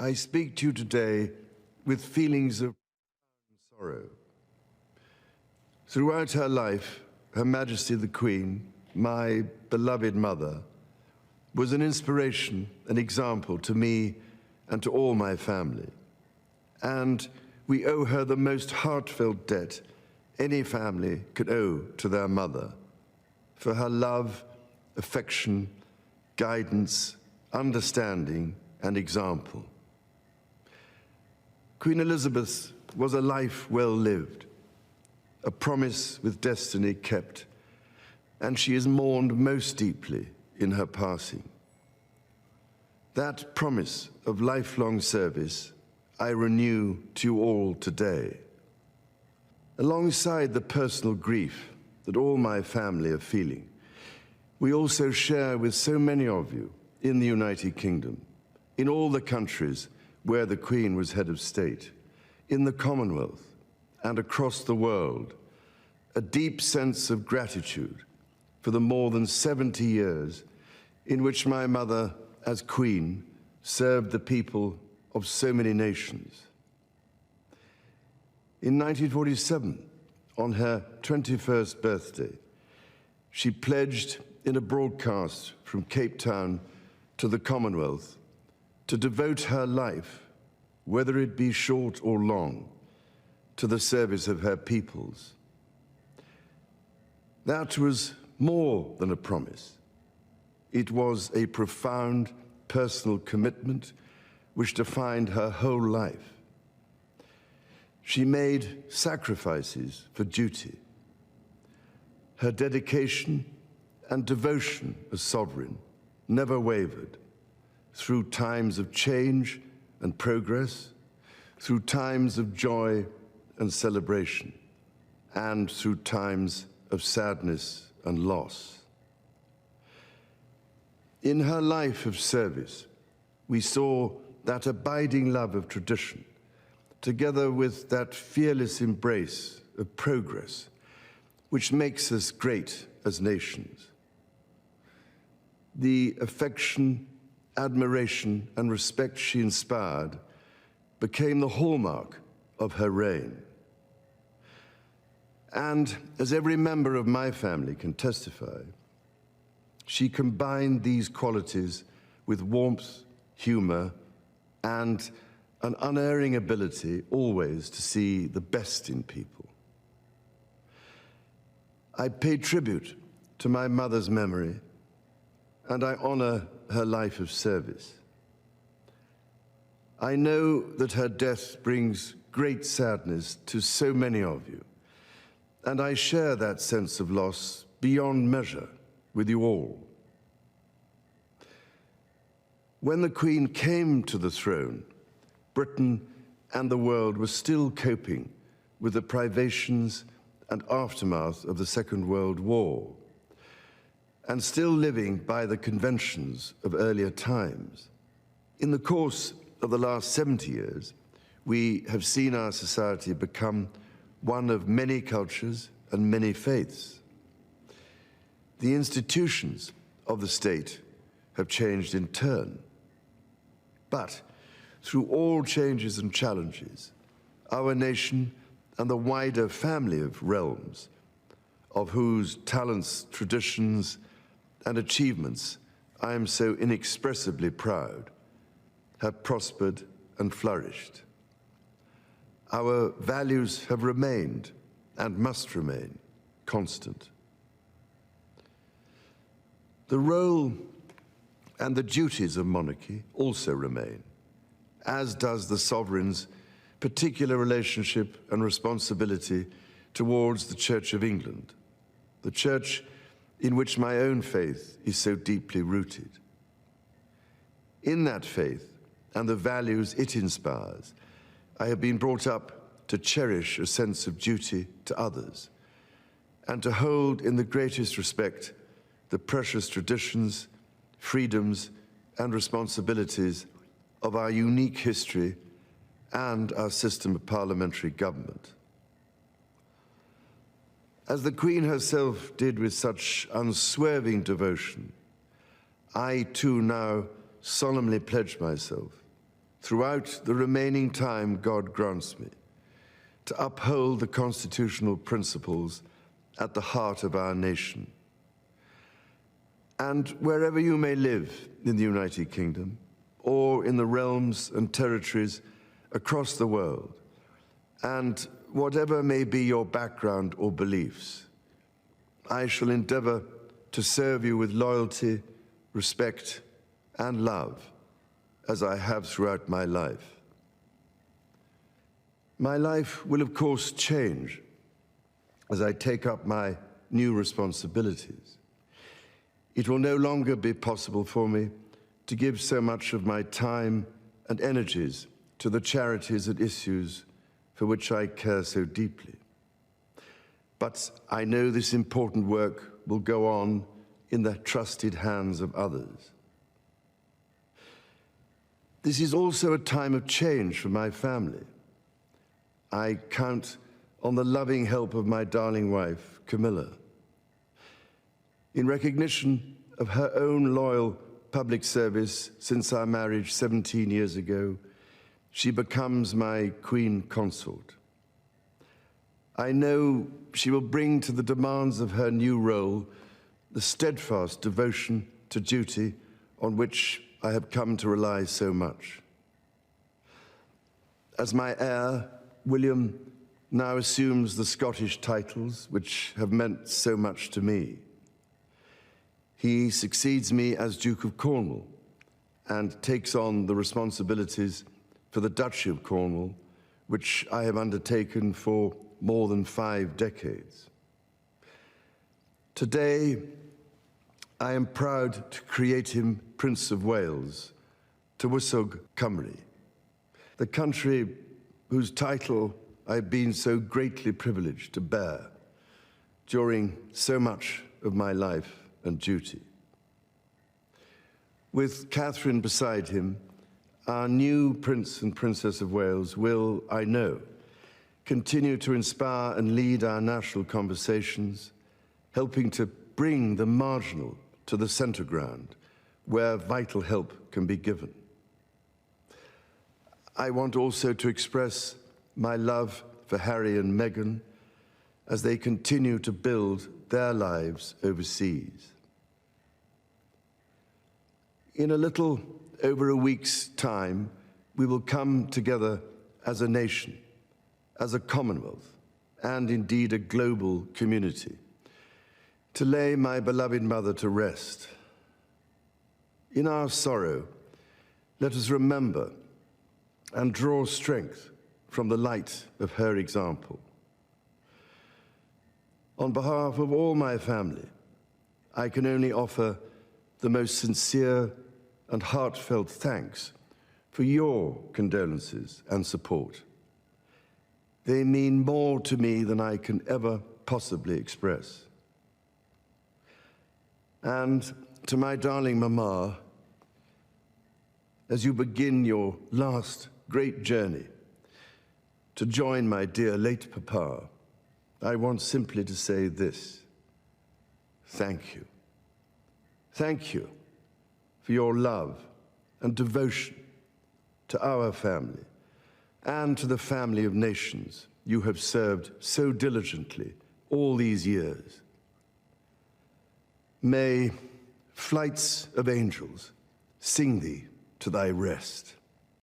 I speak to you today with feelings of sorrow. Throughout her life, Her Majesty the Queen, my beloved mother, was an inspiration, an example to me and to all my family. And we owe her the most heartfelt debt any family could owe to their mother, for her love, affection, guidance, understanding, and example. Queen Elizabeth was a life well lived, a promise with destiny kept, and she is mourned most deeply in her passing. That promise of lifelong service I renew to you all today. Alongside the personal grief that all my family are feeling, we also share with so many of you in the United Kingdom, in all the countries where the Queen was head of state, in the Commonwealth and across the world, a deep sense of gratitude for the more than 70 years in which my mother, as Queen, served the people of so many nations. In 1947, on her 21st birthday, she pledged in a broadcast from Cape Town to the Commonwealth to devote her life, whether it be short or long, to the service of her peoples. That was more than a promise. It was a profound personal commitment which defined her whole life. She made sacrifices for duty. Her dedication and devotion as sovereign never wavered, through times of change and progress, through times of joy and celebration, and through times of sadness and loss. In her life of service, we saw that abiding love of tradition, together with that fearless embrace of progress, which makes us great as nations. The affection, admiration, and respect she inspired became the hallmark of her reign. And as every member of my family can testify, she combined these qualities with warmth, humor, and an unerring ability always to see the best in people. I pay tribute to my mother's memory, and I honor her life of service. I know that her death brings great sadness to so many of you, and I share that sense of loss beyond measure with you all. When the Queen came to the throne, Britain and the world were still coping with the privations and aftermath of the Second World War, and still living by the conventions of earlier times. In the course of the last 70 years, we have seen our society become one of many cultures and many faiths. The institutions of the state have changed in turn. But through all changes and challenges, our nation and the wider family of realms, of whose talents, traditions, and achievements I am so inexpressibly proud, have prospered and flourished. Our values have remained and must remain constant. The role and the duties of monarchy also remain, as does the sovereign's particular relationship and responsibility towards the Church of England, the church in which my own faith is so deeply rooted. In that faith and the values it inspires, I have been brought up to cherish a sense of duty to others and to hold in the greatest respect the precious traditions, freedoms, and responsibilities of our unique history and our system of parliamentary government. As the Queen herself did with such unswerving devotion, I too now solemnly pledge myself throughout the remaining time God grants me, to uphold the constitutional principles at the heart of our nation. And wherever you may live in the United Kingdom, or in the realms and territories across the world, and whatever may be your background or beliefs, I shall endeavor to serve you with loyalty, respect, and love, as I have throughout my life. My life will, of course, change as I take up my new responsibilities. It will no longer be possible for me to give so much of my time and energies to the charities and issues for which I care so deeply. But I know this important work will go on in the trusted hands of others. This is also a time of change for my family. I count on the loving help of my darling wife, Camilla. In recognition of her own loyal public service since our marriage 17 years ago, she becomes my Queen Consort. I know she will bring to the demands of her new role the steadfast devotion to duty on which I have come to rely so much. As my heir, William now assumes the Scottish titles which have meant so much to me. He succeeds me as Duke of Cornwall and takes on the responsibilities for the Duchy of Cornwall, which I have undertaken for more than 5 decades. Today, I am proud to create him Prince of Wales, Tywysog Cymru, the country whose title I've been so greatly privileged to bear during so much of my life and duty. With Catherine beside him, our new Prince and Princess of Wales will, I know, continue to inspire and lead our national conversations, helping to bring the marginal to the centre ground, where vital help can be given. I want also to express my love for Harry and Meghan as they continue to build their lives overseas. In a little over a week's time, we will come together as a nation, as a Commonwealth, and indeed a global community, to lay my beloved mother to rest. In our sorrow, let us remember and draw strength from the light of her example. On behalf of all my family, I can only offer the most sincere and heartfelt thanks for your condolences and support. They mean more to me than I can ever possibly express. And to my darling Mama, as you begin your last great journey to join my dear late Papa, I want simply to say this: thank you. Thank you for your love and devotion to our family and to the family of nations you have served so diligently all these years. May flights of angels sing thee to thy rest.